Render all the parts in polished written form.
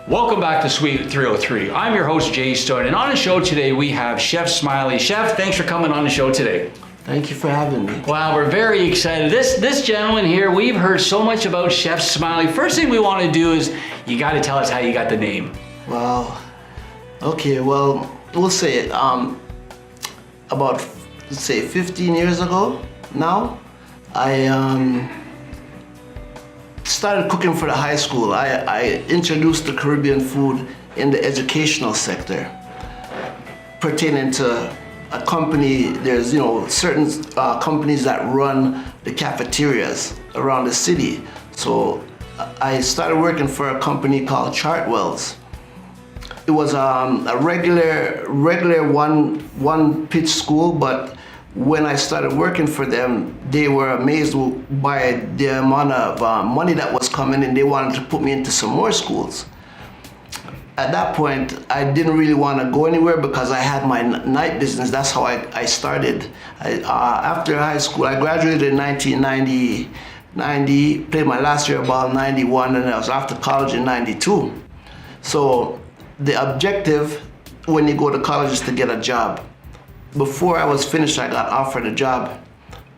Welcome back to Suite 303. I'm your host, Jay Stone, and on the show today we have Chef Smiley. Chef, thanks for coming on the show today. Thank you for having me. Wow, we're very excited. This gentleman here, we've heard so much about Chef Smiley. First thing we want to do is, you got to tell us how you got the name. Well, okay, well, we'll say about, let's say 15 years ago now, I started cooking for the high school. I introduced the Caribbean food in the educational sector, pertaining to a company. There's certain companies that run the cafeterias around the city. So I started working for a company called Chartwells. It was a regular one pitch school, but when I started working for them, they were amazed by the amount of money that was coming in. They wanted to put me into some more schools. At that point, I didn't really want to go anywhere because I had my night business. That's how I started. After high school, I graduated in 1990, played my last year of ball in 91, and I was after college in 92. So the objective when you go to college is to get a job. Before I was finished, I got offered a job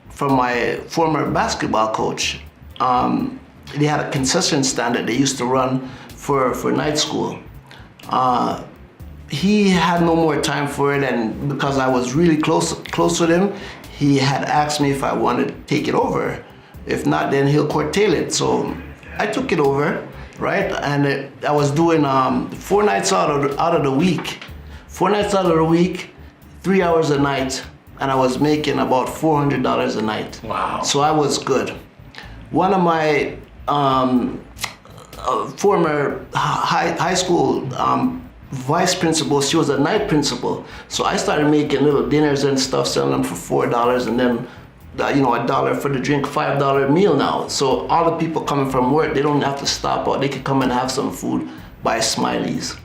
from my former basketball coach. They had a concession stand that they used to run for night school. He had no more time for it, and because I was really close with him, he had asked me if I wanted to take it over. If not, then he'll curtail it. So I took it over, right? And I was doing 4 nights out of the week. 4 nights out of the week, 3 hours a night, and I was making about $400 a night. Wow. So I was good. One of my former high school vice principals, she was a night principal. So I started making little dinners and stuff, selling them for $4, and then $1 for the drink, $5 meal now. So all the people coming from work, they don't have to stop out. They could come and have some food by Smiley's.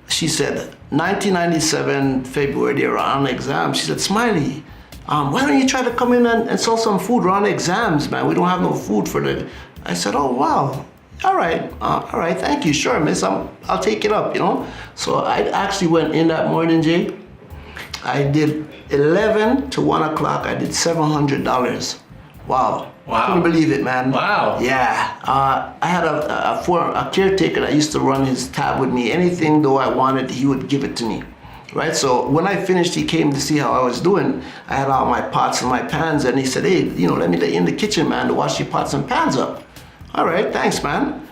She said, 1997, February, they were on exams. She said, Smiley, why don't you try to come in and sell some food? We're on exams, man. We don't have no food for the... I said, oh, wow. All right, thank you. Sure, miss, I'll take it up, So I actually went in that morning, Jay. I did 11 to 1 o'clock. I did $700. Wow. Couldn't believe it, man. Wow. Yeah. I had a caretaker that used to run his tab with me. Anything though I wanted, he would give it to me. Right? So when I finished, he came to see how I was doing. I had all my pots and my pans, and he said, hey, let me let you in the kitchen, man, to wash your pots and pans up. All right, thanks, man.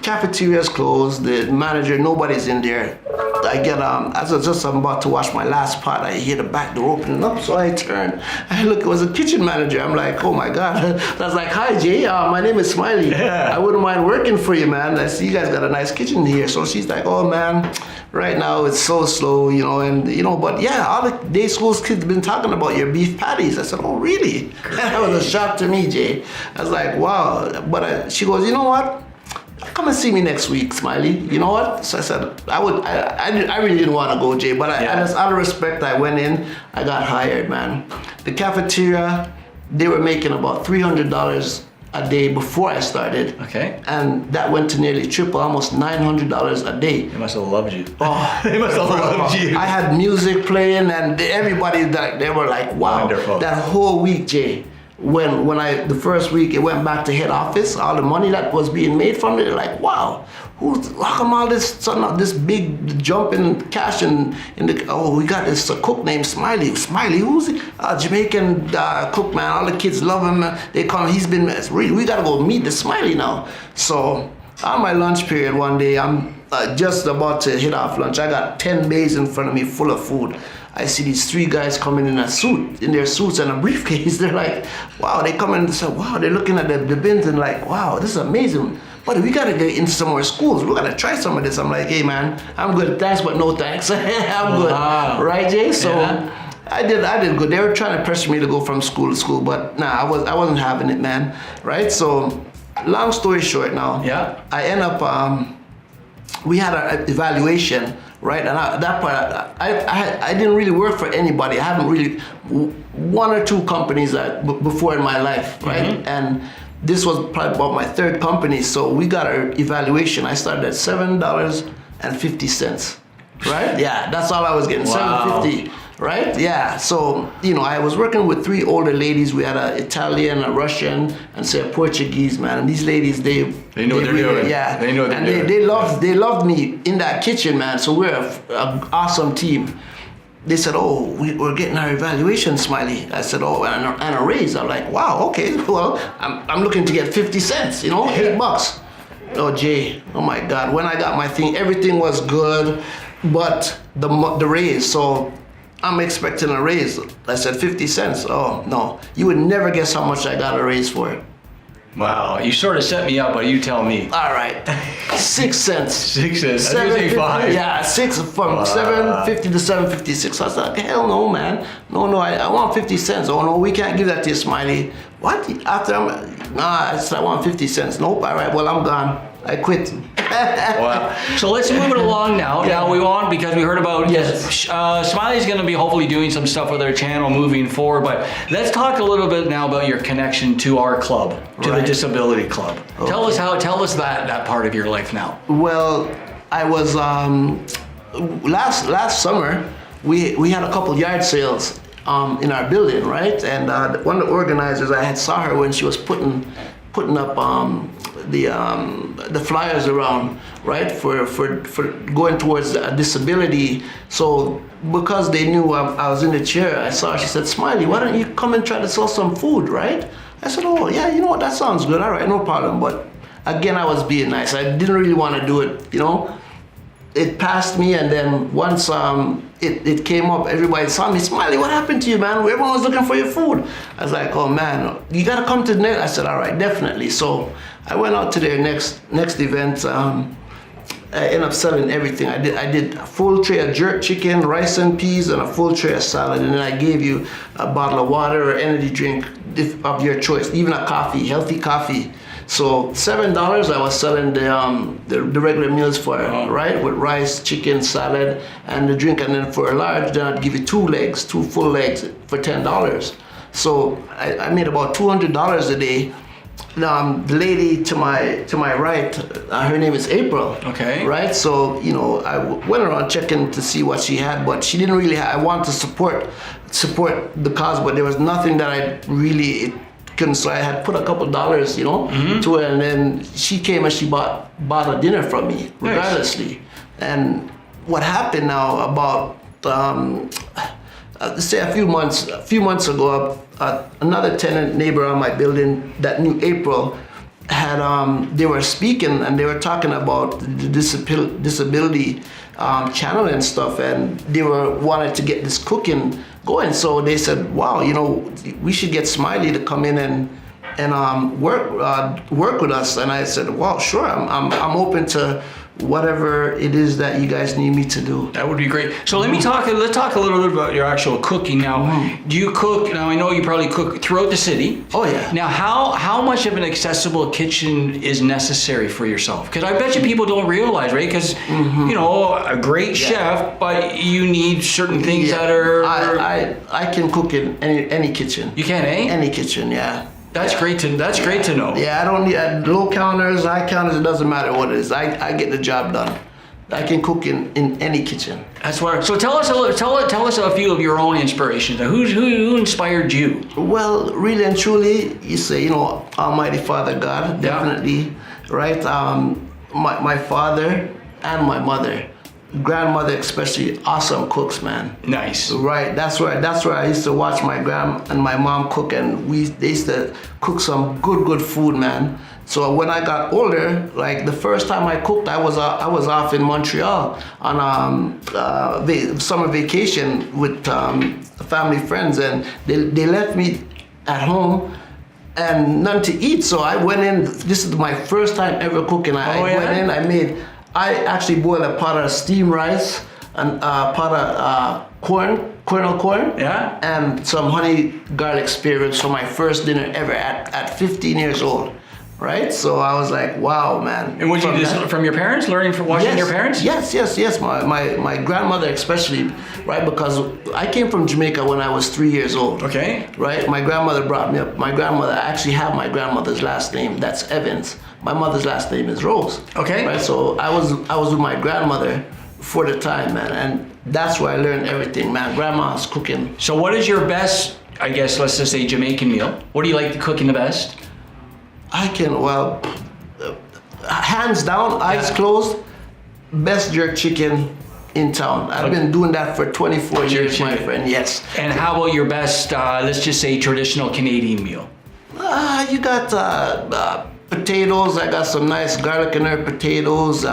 Cafeteria's closed, the manager, nobody's in there. I get, as I was just about to wash my last pot, I hear the back door opening up, so I turn. I look, it was a kitchen manager. I'm like, oh my God. I was like, hi, Jay, my name is Smiley. Yeah. I wouldn't mind working for you, man. I see you guys got a nice kitchen here. So she's like, oh man, right now it's so slow, but yeah, all the day school's kids have been talking about your beef patties. I said, oh, really? That was a shock to me, Jay. I was like, wow. But she goes, you know what? Come and see me next week, Smiley. You know what? So I said, I really didn't want to go, Jay, but just out of respect, I went in, I got hired, man. The cafeteria, they were making about $300 a day before I started. Okay. And that went to nearly triple, almost $900 a day. They must have loved you. Oh, they must have loved you. I had music playing, and everybody, they were like, wow. Wonderful. That whole week, Jay, when the first week it went back to head office, all the money that was being made from it, they're like, wow, how come all this big jump in cash we got this cook named Smiley. Smiley, who's it? Jamaican cook, man. All the kids love him. They call him, we gotta go meet the Smiley now. So on my lunch period one day, I'm just about to hit off lunch. I got 10 bays in front of me full of food. I see these 3 guys coming in their suits and a briefcase. They're like, wow, they come in and say, wow, they're looking at the bins and like, wow, this is amazing. But we gotta get into some more schools. We gotta try some of this. I'm like, hey man, I'm good, thanks, but no thanks. I'm good, right, Jay? So I did good. They were trying to pressure me to go from school to school, but nah, I wasn't having it, man, right? So long story short now, I end up, we had an evaluation, right? And at that point, I didn't really work for anybody. I haven't really, 1 or 2 companies before in my life, right? And this was probably about my third company, so we got our evaluation. I started at $7.50, right? Yeah, that's all I was getting, Wow. $7.50, right? Yeah, so, I was working with 3 older ladies. We had an Italian, a Russian, and say a Portuguese, man. And these ladies, They know what they're doing. Yeah, They know what they're and doing. they loved me in that kitchen, man. So we're an awesome team. They said, "Oh, we're getting our evaluation, Smiley." I said, "Oh, and a raise." I'm like, "Wow, okay. Well, I'm looking to get 50 cents, $8." Oh, Jay, oh my God. When I got my thing, everything was good, but the raise. So I'm expecting a raise. I said 50 cents. Oh no, you would never guess how much I got a raise for it. Wow, you sort of set me up, but you tell me. All right, 6 cents. 6 cents. I was gonna say 7.50, 5. yeah, 6 from 7.50 to 7.56. I was like, hell no, man. No, I want 50 cents. Oh no, we can't give that to you, Smiley. What? I said I want 50 cents. Nope. All right, well I'm gone. I quit. Wow. So let's move it along now. Yeah. Now we want, because we heard about Yes. Smiley's going to be hopefully doing some stuff with our channel moving forward, but let's talk a little bit now about your connection to our club, to the Right. Disability Club. Okay. Tell us that part of your life now. Well, I was last summer. We had a couple yard sales in our building, right? And one of the organizers, I saw her when she was putting up the flyers around, right, for going towards a disability. So because they knew I was in the chair, I saw her. She said, "Smiley, why don't you come and try to sell some food, right?" I said, "Oh yeah, you know what? That sounds good. All right, no problem." But again, I was being nice. I didn't really want to do it, It passed me, and then once it came up, everybody saw me. "Smiley, what happened to you, man? Everyone was looking for your food." I was like, "Oh man, you gotta come to the next." I said, "All right, definitely." So I went out to their next event. I ended up selling everything. I did a full tray of jerk chicken, rice and peas, and a full tray of salad, and then I gave you a bottle of water or energy drink of your choice, even a coffee, healthy coffee. So $7, I was selling the regular meals for, right, with rice, chicken, salad, and the drink. And then for a large, then I'd give you 2 full legs for $10. So I made about $200 a day. The lady to my right, her name is April. Okay. Right. So I went around checking to see what she had, but she didn't really have. I wanted to support the cause, but there was nothing that I really couldn't. So I had put a couple dollars, to her, and then she came and she bought a dinner from me, regardlessly. And what happened now about say a few months ago, another tenant neighbor on my building that knew April had they were speaking, and they were talking about the disability channel and stuff, and they wanted to get this cooking going. So they said, "Wow, we should get Smiley to come in and work with us." And I said, "Well, sure, I'm open to whatever it is that you guys need me to do." That would be great. So let's talk a little bit about your actual cooking now. Do you cook? Now I know you probably cook throughout the city. Oh yeah. Now how much of an accessible kitchen is necessary for yourself? Because I bet you people don't realize, right? Because a great chef, but you need certain things that are. I can cook in any kitchen. You can, eh? Any kitchen, yeah. That's great to know. Yeah, I don't need low counters, high counters. It doesn't matter what it is. I get the job done. I can cook in any kitchen. That's why. So tell us a few of your own inspirations. Who inspired you? Well, really and truly, you say, Almighty Father God, definitely, right? My father and my mother, grandmother especially, awesome cooks, man. Nice. Right. That's where I used to watch my gram and my mom cook, and they used to cook some good food, man. So when I got older, like the first time I cooked, I was off in Montreal on summer vacation with family friends, and they left me at home and nothing to eat. So I went in. This is my first time ever cooking. I went in. I actually boiled a pot of steamed rice and a pot of kernel corn, and some honey garlic spare ribs for my first dinner ever at 15 years old. right? So I was like, wow, man. And would you just from your parents, learning from watching your parents? Yes. My grandmother especially, right? Because I came from Jamaica when I was 3 years old. Okay. Right? My grandmother brought me up. My grandmother, I actually have my grandmother's last name. That's Evans. My mother's last name is Rose. Okay. Right? So I was with my grandmother for the time, man. And that's where I learned everything, man. Grandma's cooking. So what is your best, I guess, let's just say Jamaican meal? What do you like cooking the best? I can, well, hands down, eyes closed, best jerk chicken in town. I've been doing that for 24 years, my friend, yes. And how about your best, let's just say, traditional Canadian meal? You got potatoes. I got some nice garlic and herb potatoes,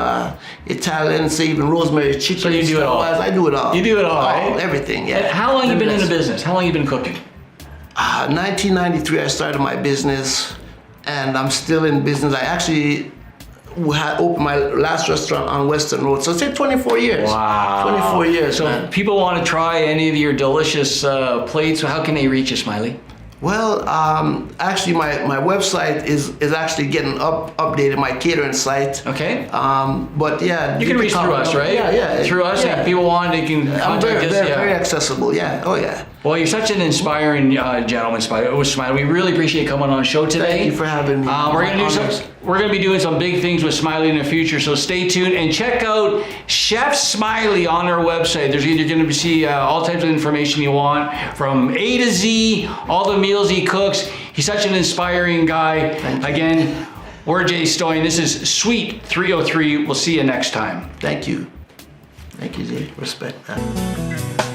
Italian, say even rosemary chicken. So you do it all? I do it all. You do it all, right? Everything, yeah. And how long you been in the business? How long you been cooking? 1993, I started my business, and I'm still in business. I actually had opened my last restaurant on Western Road, so say 24 years. Wow. 24 years, so man. If people want to try any of your delicious plates, how can they reach you, Smiley? Well, actually, my website is actually getting updated. My catering site. Okay. But yeah, You can reach through us, right? Yeah. Through us, yeah. if people want, they can I'm contact us. very accessible. Yeah. Oh yeah. Well, you're such an inspiring gentleman, Smiley. We really appreciate you coming on the show today. Thank you for having me. We're gonna be doing some big things with Smiley in the future, so stay tuned and check out Chef Smiley on our website. You're gonna see all types of information you want, from A to Z, all the meals he cooks. He's such an inspiring guy. Again, we're Jay Stoyan. This is Sweet 303. We'll see you next time. Thank you. Thank you, Jay. Respect that.